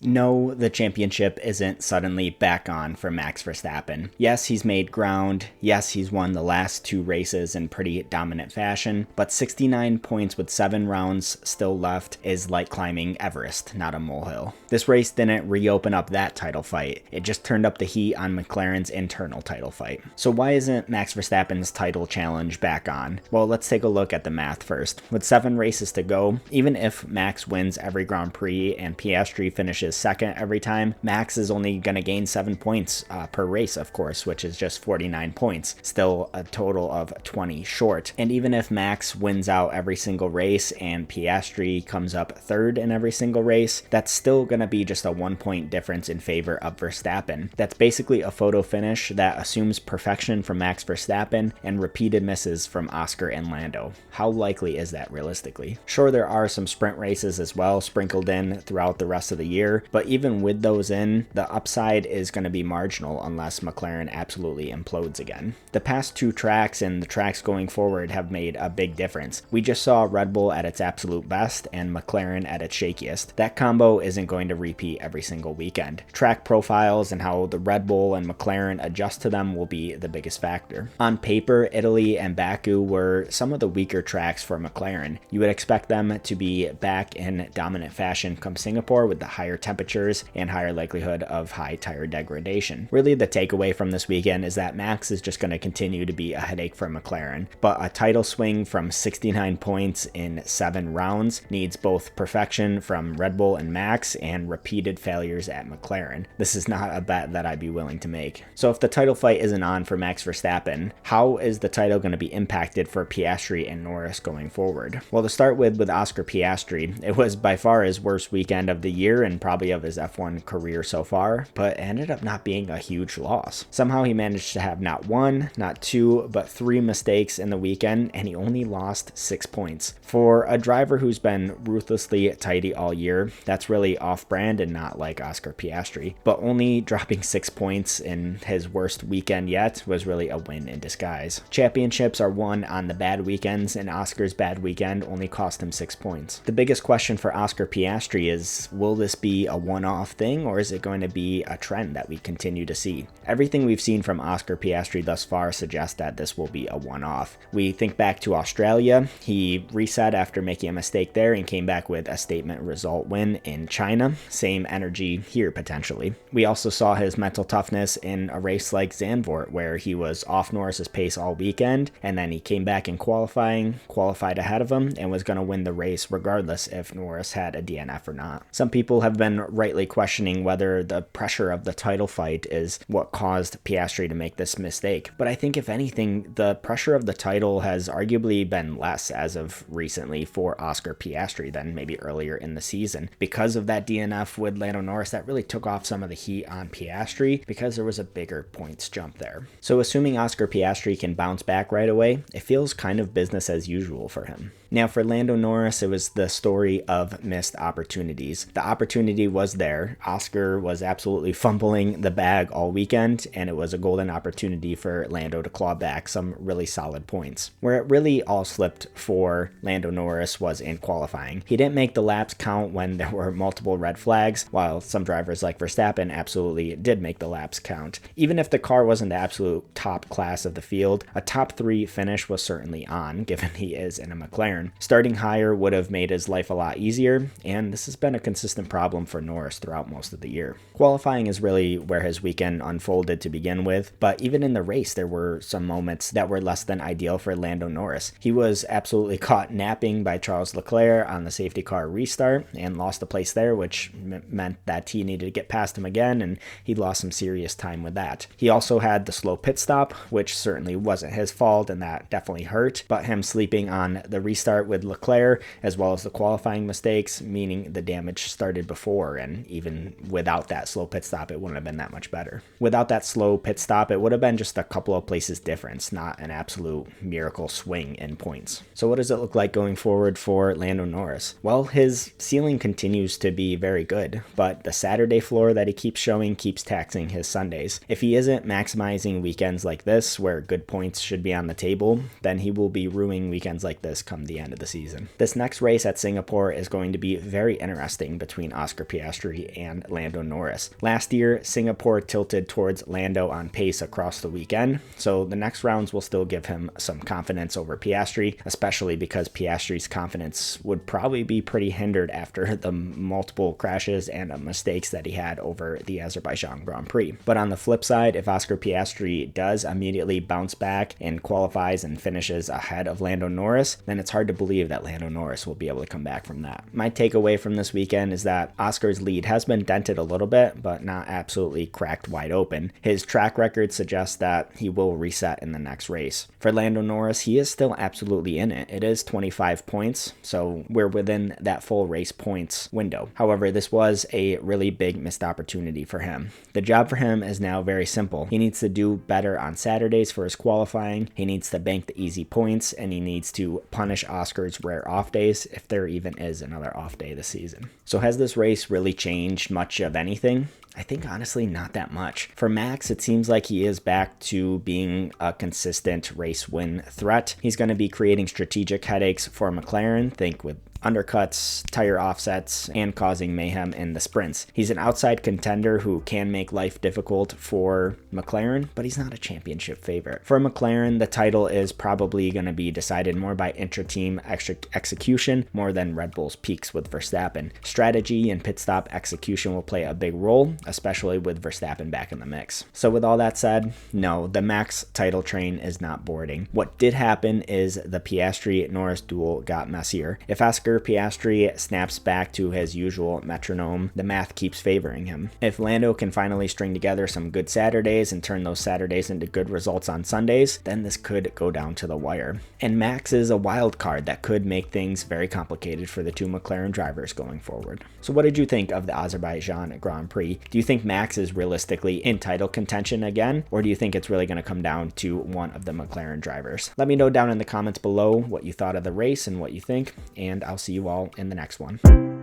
No, the championship isn't suddenly back on for Max Verstappen. Yes, he's made ground. Yes, he's won the last 2 races in pretty dominant fashion, but 69 points with 7 rounds still left is like climbing Everest, not a molehill. This race didn't reopen up that title fight. It just turned up the heat on McLaren's internal title fight. So why isn't Max Verstappen's title challenge back on? Well, let's take a look at the math first. With 7 races to go, even if Max wins every Grand Prix and Piastri finishes second every time, Max is only going to gain 7 points per race, of course, which is just 49 points, still a total of 20 short. And even if Max wins out every single race and Piastri comes up third in every single race, that's still going to be just a 1 point difference in favor of Verstappen. That's basically a photo finish that assumes perfection from Max Verstappen and repeated misses from Oscar and Lando. How likely is that realistically? Sure, there are some sprint races as well sprinkled in throughout the rest of the year, but even with those in, the upside is going to be marginal unless McLaren absolutely implodes again. The past 2 tracks and the tracks going forward have made a big difference. We just saw Red Bull at its absolute best and McLaren at its shakiest. That combo isn't going to repeat every single weekend. Track profiles and how the Red Bull and McLaren adjust to them will be the biggest factor. On paper, Italy and Baku were some of the weaker tracks for McLaren. You would expect them to be back in dominant fashion come Singapore with the higher temperatures and higher likelihood of high tire degradation. Really, the takeaway from this weekend is that Max is just going to continue to be a headache for McLaren, but a title swing from 69 points in 7 rounds needs both perfection from Red Bull and Max and repeated failures at McLaren. This is not a bet that I'd be willing to make. So if the title fight isn't on for Max Verstappen, how is the title going to be impacted for Piastri and Norris going forward? Well, to start with Oscar Piastri, it was by far his worst weekend of the year and probably of his F1 career so far, but ended up not being a huge loss. Somehow he managed to have not 1, not 2, but 3 mistakes in the weekend, and he only lost 6 points. For a driver who's been ruthlessly tidy all year, that's really off-brand and not like Oscar Piastri, but only dropping 6 points in his worst weekend yet was really a win in disguise. Championships are won on the bad weekends, and Oscar's bad weekend only cost him 6 points. The biggest question for Oscar Piastri is, will this be a one-off thing, or is it going to be a trend that we continue to see? Everything we've seen from Oscar Piastri thus far suggests that this will be a one-off. We think back to Australia. He reset after making a mistake there and came back with a statement result win in China. Same energy here potentially. We also saw his mental toughness in a race like Zandvoort, where he was off Norris's pace all weekend, and then he came back in qualifying, qualified ahead of him, and was going to win the race regardless if Norris had a DNF or not. Some people have been rightly questioning whether the pressure of the title fight is what caused Piastri to make this mistake, but I think if anything, the pressure of the title has arguably been less as of recently for Oscar Piastri than maybe earlier in the season. Because of that DNF with Lando Norris, that really took off some of the heat on Piastri because there was a bigger points jump there. So assuming Oscar Piastri can bounce back right away, it feels kind of business as usual for him. Now for Lando Norris, it was the story of missed opportunities. The opportunity was there. Oscar was absolutely fumbling the bag all weekend, and it was a golden opportunity for Lando to claw back some really solid points. Where it really all slipped for Lando Norris was in qualifying. He didn't make the laps count when there were multiple red flags, while some drivers like Verstappen absolutely did make the laps count. Even if the car wasn't the absolute top class of the field, a top 3 finish was certainly on, given he is in a McLaren. Starting higher would have made his life a lot easier, and this has been a consistent problem for Norris throughout most of the year. Qualifying is really where his weekend unfolded to begin with, but even in the race there were some moments that were less than ideal for Lando Norris. He was absolutely caught napping by Charles Leclerc on the safety car restart and lost the place there, which meant that he needed to get past him again, and he lost some serious time with that. He also had the slow pit stop, which certainly wasn't his fault, and that definitely hurt, but him sleeping on the restart with Leclerc, as well as the qualifying mistakes, meaning the damage started before, and even without that slow pit stop, it wouldn't have been that much better. Without that slow pit stop, it would have been just a couple of places difference, not an absolute miracle swing in points. So what does it look like going forward for Lando Norris? Well, his ceiling continues to be very good, but the Saturday floor that he keeps showing keeps taxing his Sundays. If he isn't maximizing weekends like this, where good points should be on the table, then he will be ruining weekends like this come the the end of the season. This next race at Singapore is going to be very interesting between Oscar Piastri and Lando Norris. Last year, Singapore tilted towards Lando on pace across the weekend, so the next rounds will still give him some confidence over Piastri, especially because Piastri's confidence would probably be pretty hindered after the multiple crashes and mistakes that he had over the Azerbaijan Grand Prix. But on the flip side, if Oscar Piastri does immediately bounce back and qualifies and finishes ahead of Lando Norris, then it's hard to believe that Lando Norris will be able to come back from that. My takeaway from this weekend is that Oscar's lead has been dented a little bit, but not absolutely cracked wide open. His track record suggests that he will reset in the next race. For Lando Norris, he is still absolutely in it. It is 25 points, so we're within that full race points window. However, this was a really big missed opportunity for him. The job for him is now very simple. He needs to do better on Saturdays for his qualifying, he needs to bank the easy points, and he needs to punish Oscar's rare off days, if there even is another off day this season. So has this race really changed much of anything? I think honestly not that much. For Max, it seems like he is back to being a consistent race win threat. He's going to be creating strategic headaches for McLaren, think with undercuts, tire offsets, and causing mayhem in the sprints. He's an outside contender who can make life difficult for McLaren, but he's not a championship favorite. For McLaren, the title is probably going to be decided more by intra-team execution more than Red Bull's peaks with Verstappen. Strategy and pit stop execution will play a big role, especially with Verstappen back in the mix. So with all that said, no, the Max title train is not boarding. What did happen is the Piastri-Norris duel got messier. If Oscar Piastri snaps back to his usual metronome, the math keeps favoring him. If Lando can finally string together some good Saturdays and turn those Saturdays into good results on Sundays, then this could go down to the wire. And Max is a wild card that could make things very complicated for the two McLaren drivers going forward. So what did you think of the Azerbaijan Grand Prix? Do you think Max is realistically in title contention again, or do you think it's really going to come down to one of the McLaren drivers? Let me know down in the comments below what you thought of the race and what you think, and I'll see you all in the next one.